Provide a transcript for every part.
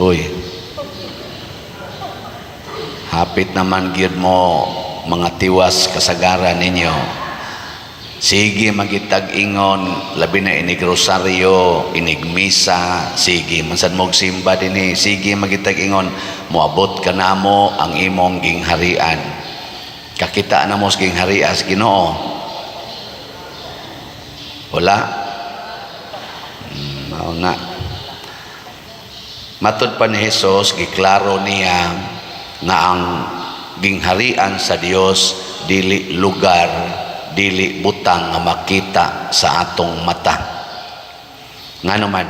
Uy, hapit naman gyud mo mga tiwas kasagaran ninyo. Sige magitag ingon, labi na inig rosaryo, inig misa, sige mansan mog simba dinhi, sige magitag ingon, moabot ka namo ang imong gingharian. Kakita na mo sa gingharian sa Ginoo. Wala. Mao nga. Matud pa ni Jesus, giklaro niya nga ang gingharian sa Dios dili lugar, dili butang nga makita sa atong mata. Nga naman,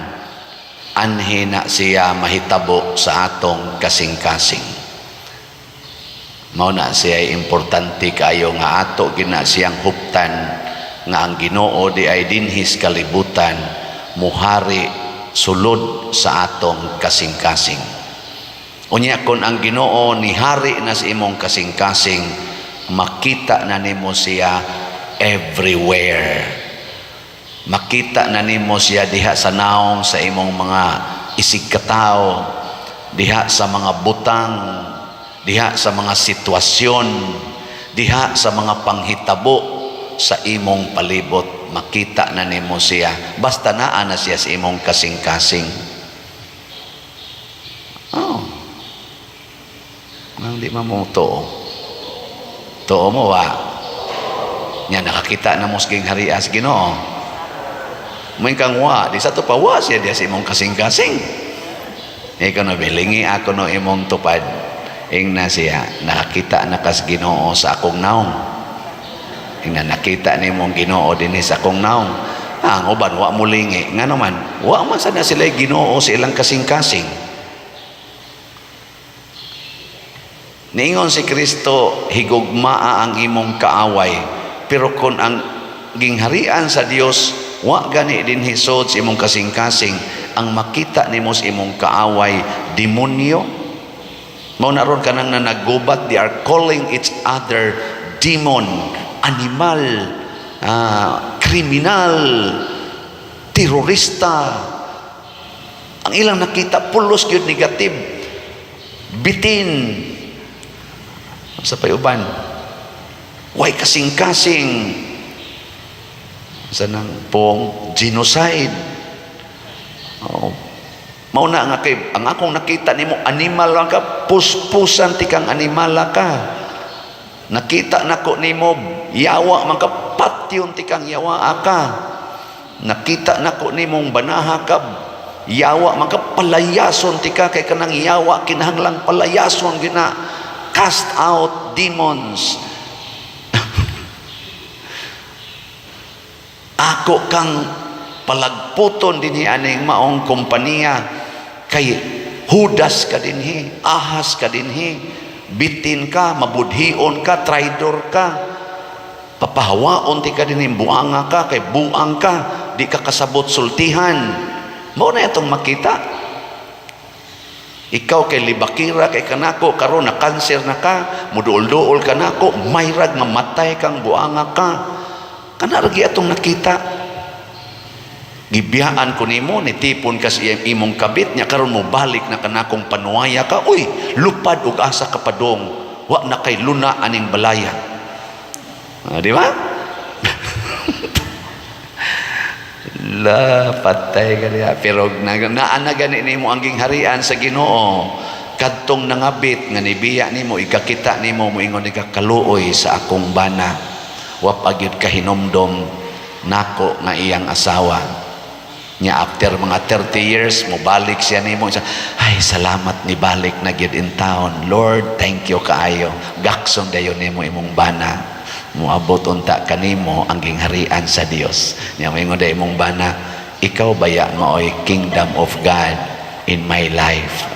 anhi na siya mahitabo sa atong kasing-kasing. Mao na siya importante kayo nga ato gina siyang huptan nga ang Ginoo di ay dinhis kalibutan muhari sulod sa atong kasing-kasing. Unya kon ang Ginoo ni hari na sa imong kasing-kasing, makita na nimo siya everywhere. Makita na nimo siya diha sa naong sa imong mga isig katao, diha sa mga butang, diha sa mga sitwasyon, diha sa mga panghitabo sa imong palibot. Makita na nimo siya basta naa na siya sa imong kasing-kasing. Hindi mo too mo wa nya nakakita na mo sa gingharian sa Ginoo. May kang wa di sa to pa wa siya di sa imong kasing-kasing. Ikaw na bilingi ako no imong tupad ingna siya nakakita na kas Ginoo sa akong naong. Ingna nakita ni mong Ginoo dinhi sa akong naong. Ang uban wa mo lingi nga naman wa man sana sila Ginoo sa ilang kasing-kasing. Niingon si Kristo, higugmaa ang imong kaaway, pero kung ang gingharian sa Dios wa gani din hisod sa imong kasing-kasing, ang makita nimo sa imong kaaway demonyo. Mao na ron kanang na naggubat, they are calling each other demon, animal, kriminal, terorista. Ang ilang nakita pulos gyud negative, bitin sa payuban, way kasing-kasing sa nang pong genocide. Mao na nga kay ang akong nakita nimo animal lang ka, puspusan tikang animal ka. Nakita nako nimo yawa man ka, patyon tikang yawa ka. Nakita nako nimong banaha ka, yawa man ka, palayason tika kay kanang yawa kinahanglang palayason gina. Cast out demons. Ako kang palagputon dinhi aning maong kompanya, kay hudas ka dinhi, ahas ka dinhi, bitin ka, mabudhion ka, traidor ka, papahawaon ti ka dinhi, buanga ka, kay buang ka, di ka kasabot sultihan. Mao na itong makita. Ikaw kay libakira kay kanako, karon na kanser na ka, muduol-duol ka nako, mayrag nga matay kang buanga ka. Kana ra atong nakita. Gibiyaan ko nimo, nitipon ka sa imong kabit nya, karon mo balik na kanakong panuwaya ka. Uy, lupad ug asa ka padong, wa na kay luna aning balaya. Di ba? La patay ka niya, pero naan na gani nimo ang gingharian sa Ginoo. Kadtong nangabit nga nibiya nimo, ikakita nimo moingon ikakaluoy sa akong bana, wa pagyud kahinomdom nako nga iyang asawa nya. After mga 30 years mo balik siya nimo, ay salamat ni balik na gyud in town, Lord thank you kaayo, gakson dayon nimo imong bana, muabot unta kanimo ang gingharian sa Dios. Nya moingon day imong bana, ikaw baya maoy kingdom of God in my life.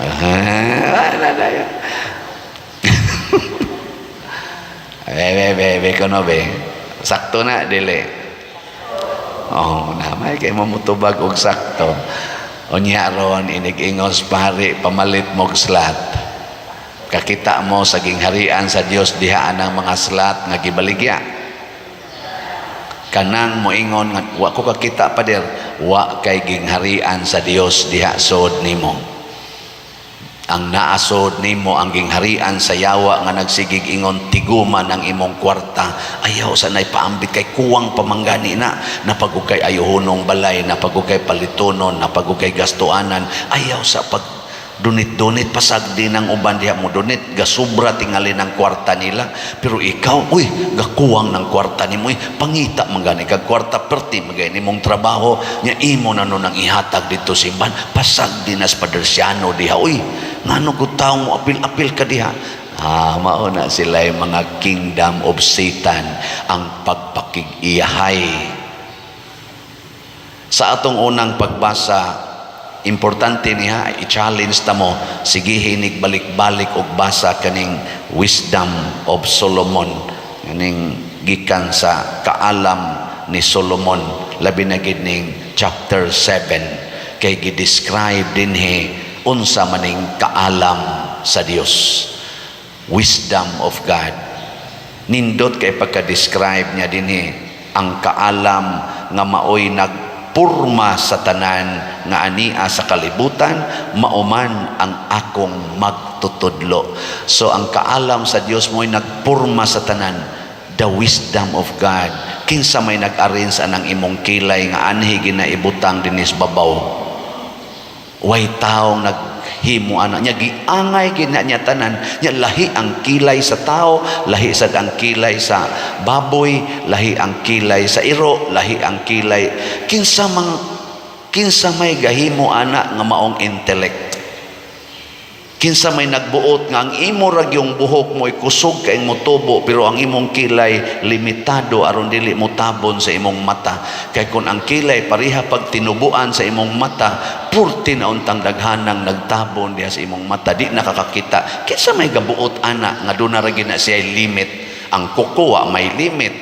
Be kono be, sakto na dili. Namay kay mamutubag og sakto. Unya ron inig-ingos pare, pamalit mog slat. Kakita mo sa gingharian sa Dios diha anang mga slat nga gibaligya. Kanang moingon nga wa ko kakita pa der, wa kay gingharian sa Dios diha sod nimo. Ang naasod nimo ang gingharian sa yawa nga nagsigig ingon tiguman ang imong kwarta. Ayaw sa nay paambit kay kuwang pamanggani na napagukay ayuhunong balay, napagukay palitonon, napagukay gastuanan. Ayaw sa pag dunit-dunit pasag din ang uban diha mo dunit gasubra tingali ng kwarta nila, pero ikaw uy gakuwang ng kwarta nimo, pangita manggani kag kwarta perti magay nimong trabaho nya imo na no nang ihatag dito simban pasag dinas padersyano diha. Uy ngano gud tawo mo apil-apil ka diha. Mao na sila yung mga kingdom of Satan, ang pagpakig-iyahay. Sa atong unang pagbasa, importante niya i-challenge ta mo, sige hinig balik-balik og basa kaning Wisdom of Solomon, kaning gikan sa kaalam ni Solomon, labi na gid ning chapter 7 kay gi-describe dinhi unsa maning kaalam sa Dios, wisdom of God. Nindot kay pagka-describe niya dinhi ang kaalam nga maoy nagpurma sa tanan nga ania sa kalibutan, mauman ang akong magtutudlo. So ang kaalam sa Dios mo'y nagpurma sa tanan, the wisdom of God. Kinsa may nag-arrange anang imong kilay nga anhi ginaibutang dinis babaw. Way taong naghimo ana nya giangay gina niya tanan nya, lahi ang kilay sa tao, lahi sad ang kilay sa baboy, lahi ang kilay sa iro, lahi ang kilay kinsa may gahimo ana nga maong intellect. Kinsa may nagbuot nga ang imo rag yung buhok mo kusog kay mo tubo, pero ang imong kilay limitado aron dili mo tabon sa imong mata. Kay kun ang kilay pareha pag tinubuan sa imong mata, purti na untang daghanang nagtabon diha sa imong mata, di nakakakita. Kinsa may gabuot ana nga doon na ra gina siya limit. Ang kukuha may limit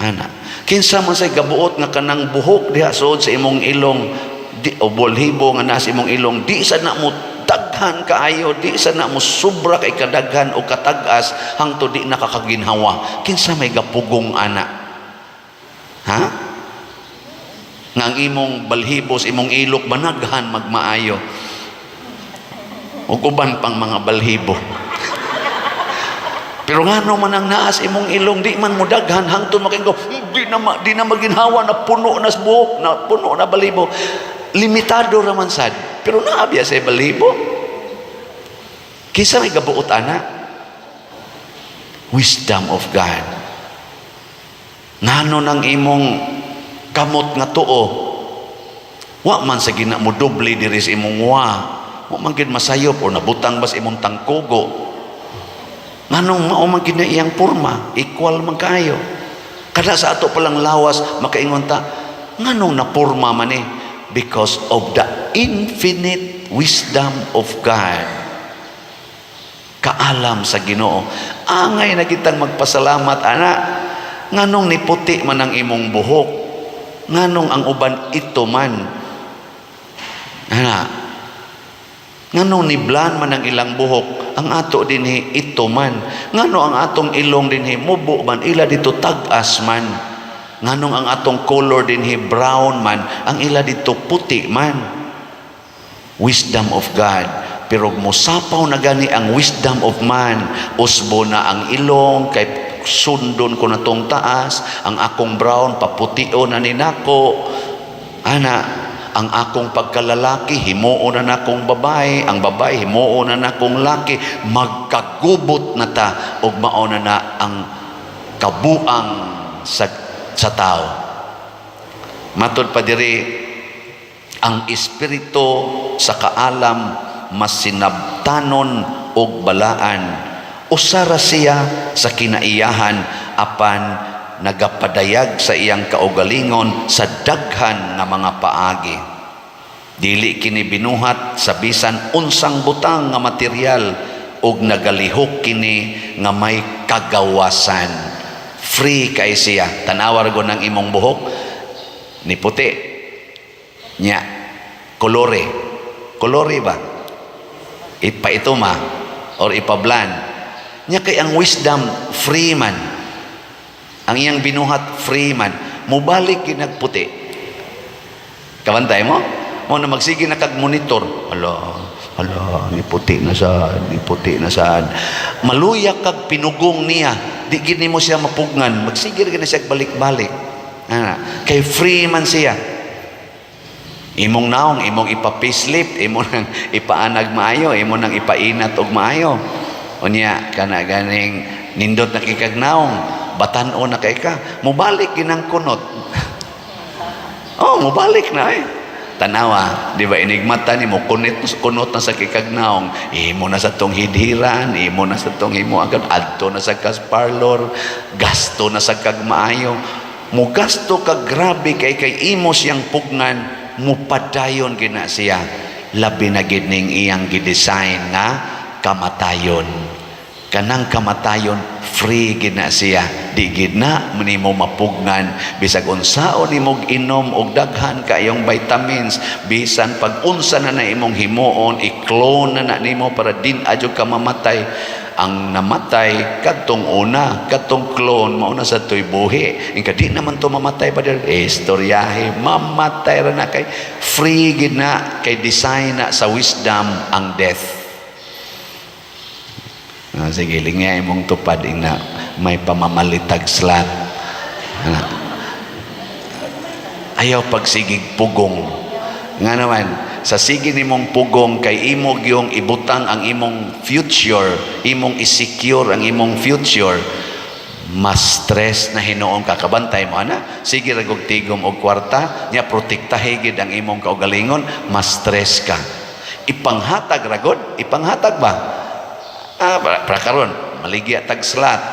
ana. Kinsa man say gabuot nga kanang buhok diha suod sa imong ilong, di o bolhibo nga nasa imong ilong, di sa na mo daghan kaayo, di sa na mo sobra kay kadaghan o katag-as hangtod di nakakaginhawa. Kinsa may gapugong ana? Ha? Nga ang imong balhibos, imong ilok banaghan magmaayo. O uban pang mga balhibo. Pero ngano man ang naas imong ilong, di man mo daghan hangtod makinggo, di na maginhawa na puno na buhok, na puno na balhibo. Limitado raman sad, pero naabya sa balibo. Kisa may gabuot ana? Wisdom of God. Ngano nang imong kamot nga tuo, wa man sa gina mo doble diri sa imong wa man gid masayop o nabutang bas imong tangkugo. Nganong mao man gid na iyang porma, equal man kaayo. Kada sa ato palang lawas makaingon ta, nganong na porma man eh? Because of the infinite wisdom of God. Kaalam sa Ginoo. Angay na kitang magpasalamat ana. Nganong niputi man ang imong buhok, nganong ang uban ito man ana, nganong niblan man ang ilang buhok, ang ato dinhi ito man, ngano ang atong ilong dinhi mubo man, ila dito tag-as man, nganong ang atong color dinhi brown man, ang ila dito puti man. Wisdom of God. Pero musapaw na gani ang wisdom of man, usbo na ang ilong kay sundon ko na tong taas, ang akong brown paputio na ninako ana, ang akong pagkalalaki himuon na nakong babae, ang babae himuon na nakong laki, magkagubot na ta ug mao na ang kabuang sa tao. Matod pa diri, ang espiritu sa kaalam mas sinabtanon og balaan, usara siya sa kinaiyahan apan nagapadayag sa iyang kaugalingon sa daghan nga mga paagi. Dili kini binuhat sa bisan unsang butang nga material ug nagalihok kini nga may kagawasan. Free kay siya. Tanawar ko ng imong buhok ni puti nya kolore ba ipaituma or ipablan nya, kay ang wisdom free man, ang iyang binuhat free man, mubalik ginagputi. Kabantay mo? mo na magsige na kag monitor. Hala, niputi na sad. Maluya kag pinugong niya, di gid nimo siya mapugnan, magsige ra siya balik-balik. Kay free man siya. Imong naong, imong ipa-facelift, imong nang ipaanag maayo, imong nang ipainat og maayo. Unya kana ganing nindot na kikag naong, batan-o na kay ka, mubalik ginang kunot. Mubalik na Tanawa, di ba inigmata ni mo kunot na sa kikagnaong, imo na sa tong hidhiran, imo na sa tong imo agad adto na sa kas parlor, gasto na sa kagmaayo. Mo gasto kag grabe kay imo siyang pugnan, mupadayon gina siya. Labi na gid ning iyang gidesign na kamatayon. Kanang kamatayon free gid na siya, di gid na nimo mapugnan bisag unsaon nimo inom og daghan kayong vitamins, bisan pag unsa na imong himuon i-clone na nimo para din adyo ka mamatay. Ang namatay kadtong clone mao na sa tuy buhi, ingka di naman to mamatay pa der istoryahe, mamatay ra na kay free gid na, kay design na sa wisdom ang death. Sige, lingay mong tupad na may pamamalitag slat. Ayaw pagsigig pugong. Nga naman, sa sige nimong pugong kay imo yung ibutang ang imong future, imong isecure ang imong future, mas stress na hinuong kakabantay mo ana. Sige ragog tigom og kwarta, nya protektahe gid ang imong kaugalingon, mas stress ka. Ipanghatag ragod, ipanghatag ba? Para karon maligya tag slat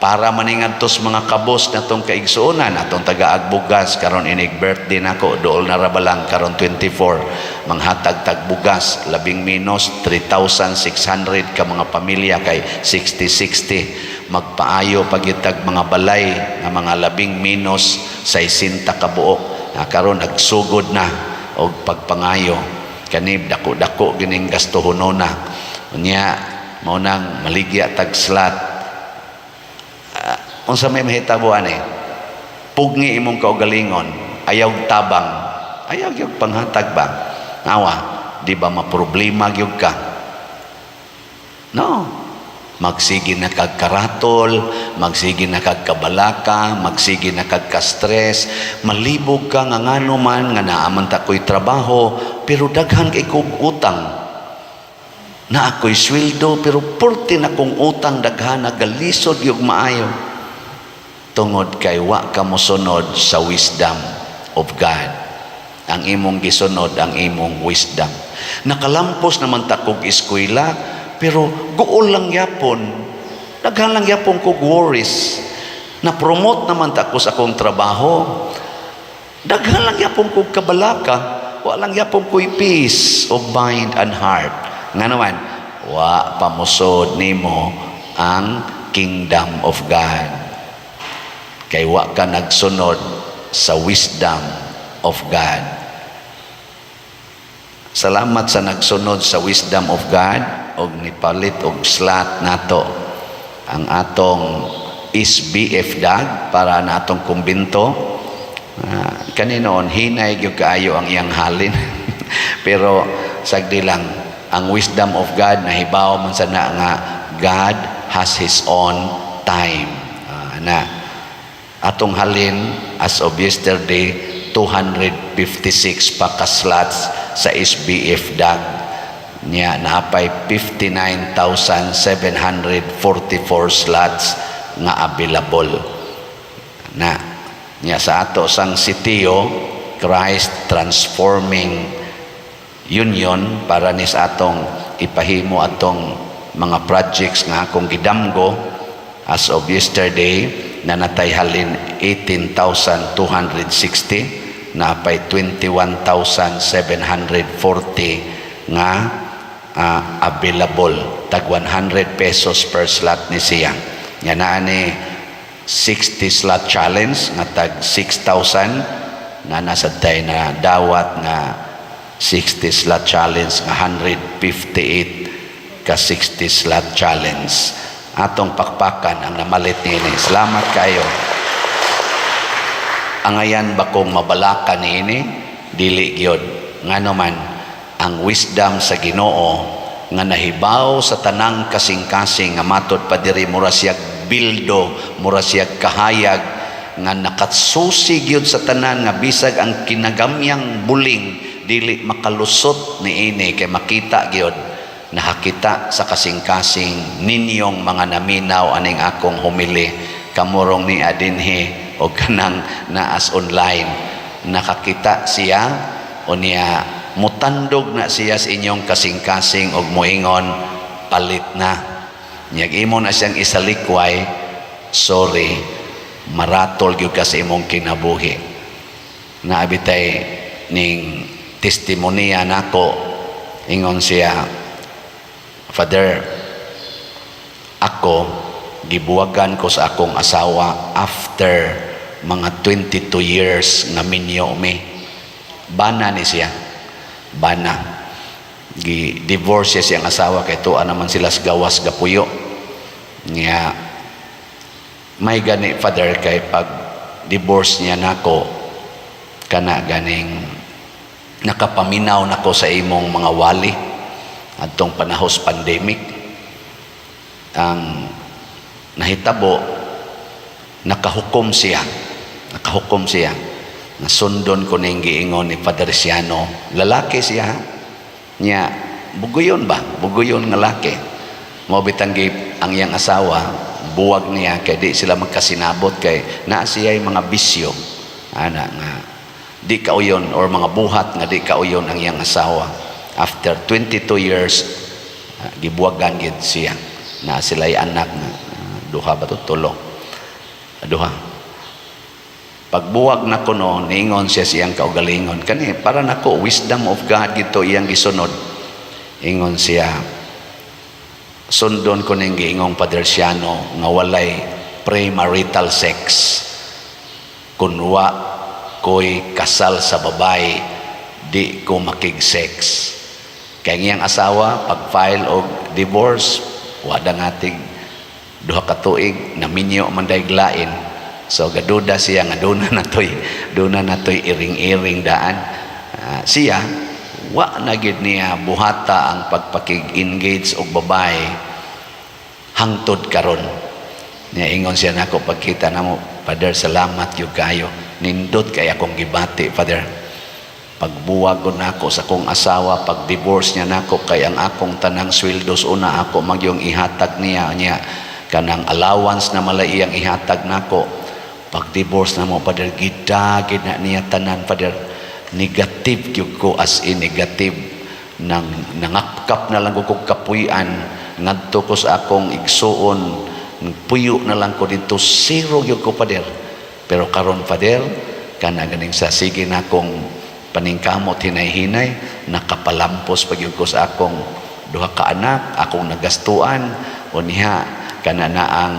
para maningadtos mga kabos natong kaigsuonan atong taga-agbugas karon inig birthday nako dool na rabalang karon 24 manghatag tag bugas labing minus 3,600 ka mga pamilya kay 60-60 magpaayo pagitag mga balay nga mga labing minus 60 ka buok karon nagsugod na og pagpangayo kanib dako-dako gining gastuhonona unya mao nang maligya tag slat. Unsa may mahitabuan pugni imong kaugalingon, ayaw tabang, ayaw gyud panghatag ba? Nawa, di ba maproblema gyud ka? No. Magsige na kag karatol, magsige na kag kabalaka, magsige na kag ka-stress, malibog ka nga ngano man nga naaman ta ko'y trabaho, pero daghan kay kog utang. Na ako'y sweldo pero purti na kong utang daghan nagalisod yung maayo tungod kay wa ka mosunod sa wisdom of God. Ang imong gisunod ang imong wisdom. Nakalampos naman ta kog eskwela pero guol lang yapon, daghan lang yapon kog worries. Na promote naman ta ko sa akong trabaho, daghan lang yapon kog kabalaka, wa lang yapon ko'y peace of mind and heart. Nga naman, wa pamusod nimo ang kingdom of God. Kay wa ka nagsunod sa wisdom of God. Salamat sa nagsunod sa wisdom of God og nipalit og slat nato ang atong SBF dag para na atong kumbinto. Kaninoon hinay gyud kaayo ang iyang halin pero sagdi lang ang wisdom of God nahibaw man sana nga God has His own time. Atong halin as of yesterday 256 pa ka slots sa SBF dag niya naapay 59,744 slots nga available na niya sa ato sang sitio Christ Transforming Union para ni sa atong ipahimo atong mga projects nga akong gidamgo as of yesterday na natay halin 18,260 na pay 21,740 nga available tag 100 pesos per slot ni siya nga naa ni 60 slot challenge nga tag 6,000 na nasa tay na dawat nga 60 slot challenge nga 158 ka 60 slot challenge atong pakpakan ang namalit niini. Salamat kayo. Angayan ba kong mabalaka niini dili gyud ngano man ang wisdom sa Ginoo nga nahibaw sa tanang kasing-kasing nga matod pa diri mura siyag bildo, mura siyag kahayag nga nakatsusi gyud sa tanan nga bisag ang kinagamyang buling dili makalusot niini kay makita gyud nahakita sa kasing-kasing ninyong mga naminaw aning akong humili kamurong ni adinhi o kanang naas online nakakita siya o niya mutandog na siya sa inyong kasing-kasing og moingon palit na nyag imo na siyang isalikway sorry maratol gyud ka sa imong kinabuhi naabitay ning testimonya nako ingon siya Father ako gibuwagan ko sa akong asawa after mga 22 years nga minyo mi bana ni siya bana gi-divorce siya siyang asawa kay tuwa naman sila sa gawas gapuyo niya may gani Father kay pag divorce niya nako kana ganing nakapaminaw nako sa imong mga wali adtong panahos pandemic ang nahitabo nakahukom siya na sundon ko ning giingon ni Father Siano lalaki siya niya buguyon nga laki mo bitang ang iyang asawa buwag niya kay di sila magkasinabot kay naa siya mga bisyo ana nga di kauyon or mga buhat nga di kauyon ang iyang asawa after 22 years gibuwagan gid siya na sila'y anak nga duha ba to tulo duha pagbuwag na kuno niingon siya siyang kaugalingon kani para nako wisdom of God gito iyang gisunod ingon siya sundon ko ning giingong Padre Siano nga walay premarital sex kunwa ko'y kasal sa babae di ko makig-sex kay ngiyang asawa pag-file og divorce wada ngatig duha ka tuig naminyo man day glain so gaduda siya nga duna natoy iring-iring daan siya wa na gid niya buhata ang pagpakig-engage og babae hangtod karon niya ingon siya nako pagkita namo Father salamat gyud kayo nindot kay akong gibati Father pagbuwag ko nako sa akong asawa pag divorce niya nako kay ang akong tanang sweldos una ako magyong ihatag niya kanang allowance na malaiyang ihatag nako pag divorce na mo Father gidagid na niya tanan Father negative gyud ko as in negative nang nangakap na lang ko kapuy-an ngadto ko sa akong igsuon puyo na lang ko dito zero gyud ko Father pero karon Father kana ganing sa sige na akong paningkamot hinay-hinay nakapalampos pagyud ko sa akong duha ka anak akong nagastuan o niha kana na ang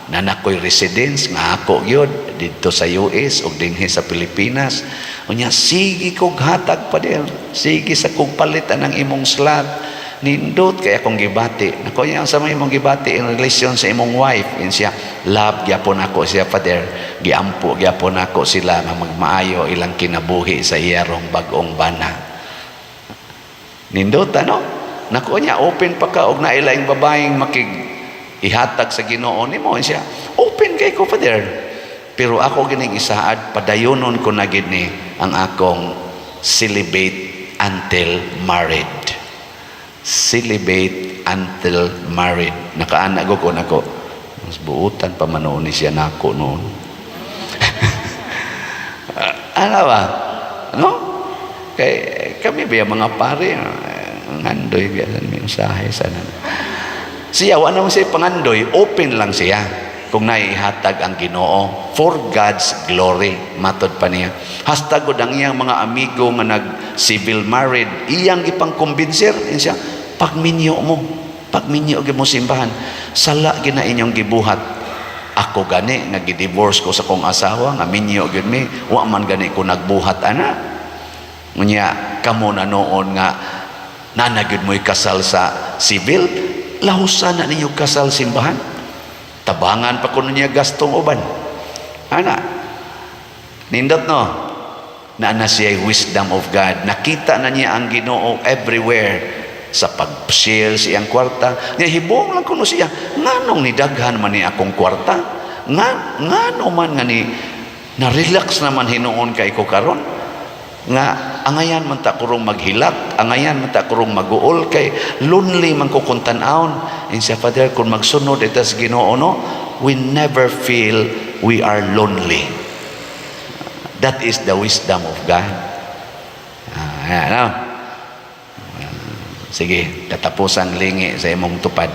nanakoy residence nga ako gyud dito sa US ug dinhi sa Pilipinas unya sige kog hatag Father sige sa kog palitan ang imong slot nindot kay akong gibati nako yang sa imong gibati in relation sa imong wife in siya love gyapon ako siya Father giampo gyapon ako sila nga magmaayo ilang kinabuhi sa iyarong bag-ong bana nindot ano nako niya open pa ka og nailaing babaeng makig ihatag sa Ginoo nimo siya open kay ko Father pero ako gining isaad padayonon ko na gid ni ang akong celibate until married nakaanak ko nako mas buutan pa manoon ni siya nako noon ano ba no kay kami ba mga pare ngandoy biyasan mi usahay sana siya wala naman siya pangandoy open lang siya kung naihatag ang Ginoo for God's glory matod pa niya hastag gud ang iyang mga amigo nga nag civil married iyang ipangkumbinser siya pagminyo gyud mo simbahan sala gina inyong gibuhat ako gani nga gi-divorce ko sa kong asawa nga minyo gyud mi wa man gani ko nagbuhat ana unya kamo na noon nga nanagyud mo'y kasal sa civil lahusan na ninyo kasal simbahan tabangan pa ko niya gastong uban ana nindot no na siya wisdom of God. Nakita na niya ang Ginoo everywhere sa pag-share siyang kwarta. Nga hibong lang kuno siya, nganong ni daghan man ni akong kwarta? Ngano man nga ni na-relax naman hinuon kay ko karon? Nga angayan man ta kurong maghilak, angayan man ta kurong maguol kay lonely man ko kung tan-awon. And siya, Father, kung magsunod itas Ginoo, no, we never feel we are lonely. That is the wisdom of God. Ayan, no? Sige, katapusang lingi sa imong tupad.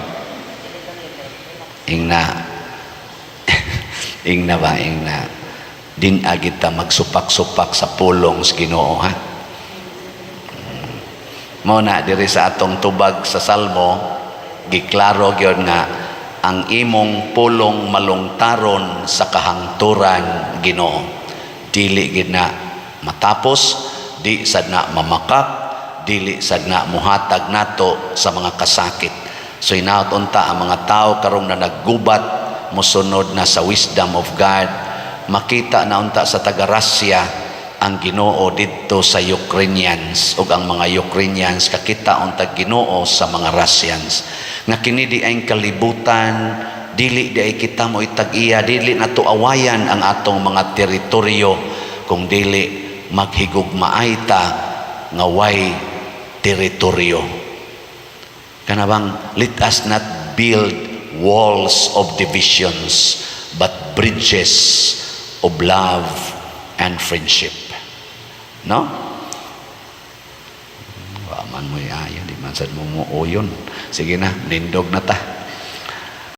Ingna din agit ta magsupak-supak sa pulong sa Ginoo, ha? Muna diri sa atong tubag sa Salmo, giklaro gyud nga ang imong pulong malungtaron sa kahangturan, Ginoo. Dili gid na matapos, di sad na mamakak, dili sad na muhatag nato sa mga kasakit. So inaot unta ang mga tao karong na naggubat mosunod na sa wisdom of God. Makita na unta sa taga-Russia ang Ginoo didto sa Ukrainians, ug ang mga Ukrainians kakita unta Ginoo sa mga Russians. Nga kini di ay kalibutan, dili di ay kita mo itag-iya, dili na awayan ang atong mga teritoryo, kung dili maghigugmaay ta nga way teritoryo. Kanabang, let us not build walls of divisions, but bridges of love and friendship. No? Waman mo ayo, di man sad mo yun. Sige na, nindog na ta.